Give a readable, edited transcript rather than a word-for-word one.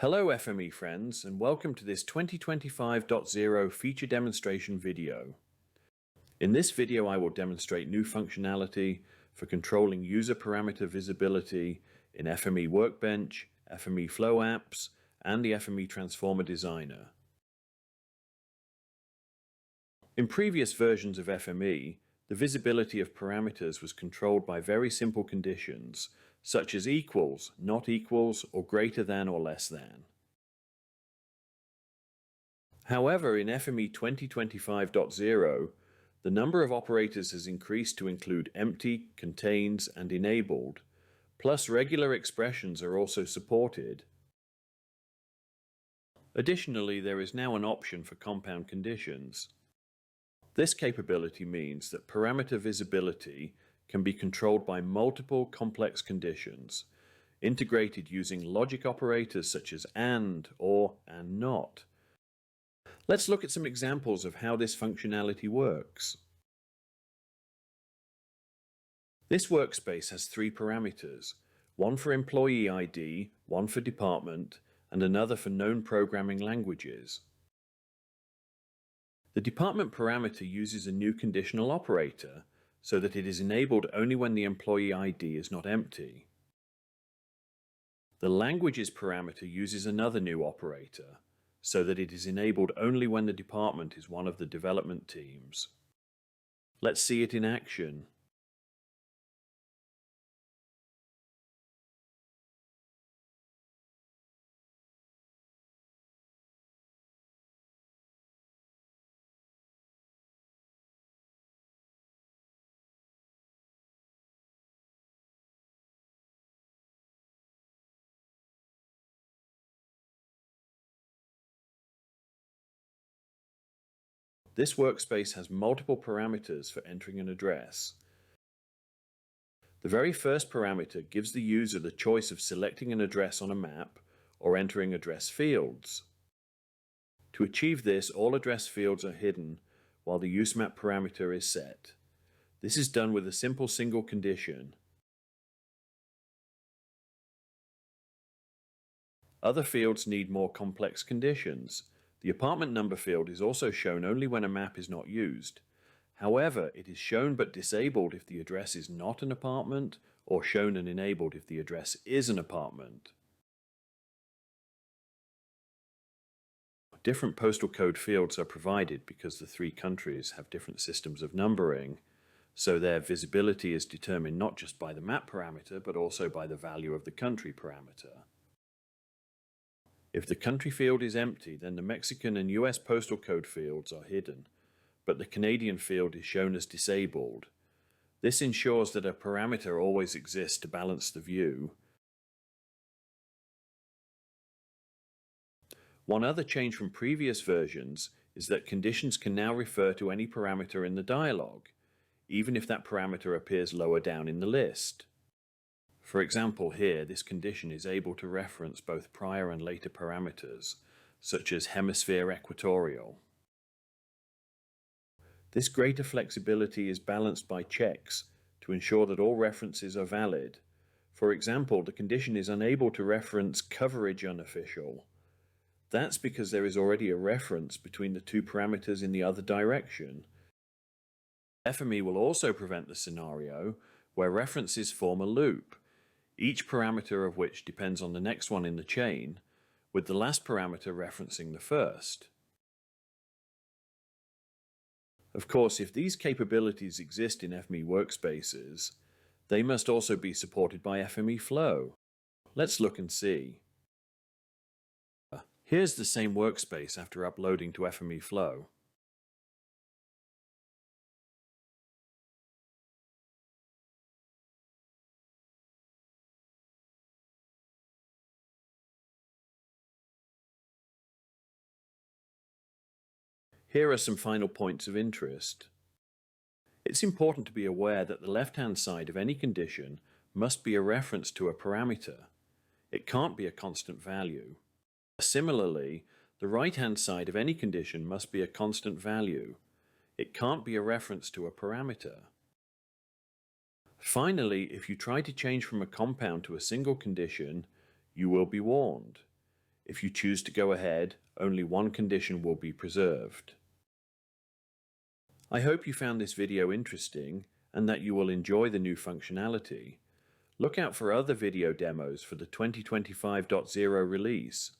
Hello FME friends, and welcome to this 2025.0 feature demonstration video. In this video I will demonstrate new functionality for controlling user parameter visibility in FME Workbench, FME Flow Apps, and the FME Transformer Designer. In previous versions of FME, the visibility of parameters was controlled by very simple conditions, such as equals, not equals, or greater than or less than. However, in FME 2025.0, the number of operators has increased to include empty, contains, and enabled, plus regular expressions are also supported. Additionally, there is now an option for compound conditions. This capability means that parameter visibility can be controlled by multiple complex conditions, integrated using logic operators such as AND, OR, and NOT. Let's look at some examples of how this functionality works. This workspace has three parameters, one for employee ID, one for department, and another for known programming languages. The department parameter uses a new conditional operator so that it is enabled only when the employee ID is not empty. The languages parameter uses another new operator so that it is enabled only when the department is one of the development teams. Let's see it in action. This workspace has multiple parameters for entering an address. The very first parameter gives the user the choice of selecting an address on a map or entering address fields. To achieve this, all address fields are hidden while the useMap parameter is set. This is done with a simple single condition. Other fields need more complex conditions. The apartment number field is also shown only when a map is not used. However, it is shown but disabled if the address is not an apartment, or shown and enabled if the address is an apartment. Different postal code fields are provided because the three countries have different systems of numbering, so their visibility is determined not just by the map parameter but also by the value of the country parameter. If the country field is empty, then the Mexican and US postal code fields are hidden, but the Canadian field is shown as disabled. This ensures that a parameter always exists to balance the view. One other change from previous versions is that conditions can now refer to any parameter in the dialog, even if that parameter appears lower down in the list. For example, here, this condition is able to reference both prior and later parameters, such as hemisphere equatorial. This greater flexibility is balanced by checks to ensure that all references are valid. For example, the condition is unable to reference coverage unofficial. That's because there is already a reference between the two parameters in the other direction. FME will also prevent the scenario where references form a loop, each parameter of which depends on the next one in the chain, with the last parameter referencing the first. Of course, if these capabilities exist in FME workspaces, they must also be supported by FME Flow. Let's look and see. Here's the same workspace after uploading to FME Flow. Here are some final points of interest. It's important to be aware that the left-hand side of any condition must be a reference to a parameter. It can't be a constant value. Similarly, the right-hand side of any condition must be a constant value. It can't be a reference to a parameter. Finally, if you try to change from a compound to a single condition, you will be warned. If you choose to go ahead, only one condition will be preserved. I hope you found this video interesting and that you will enjoy the new functionality. Look out for other video demos for the 2025.0 release.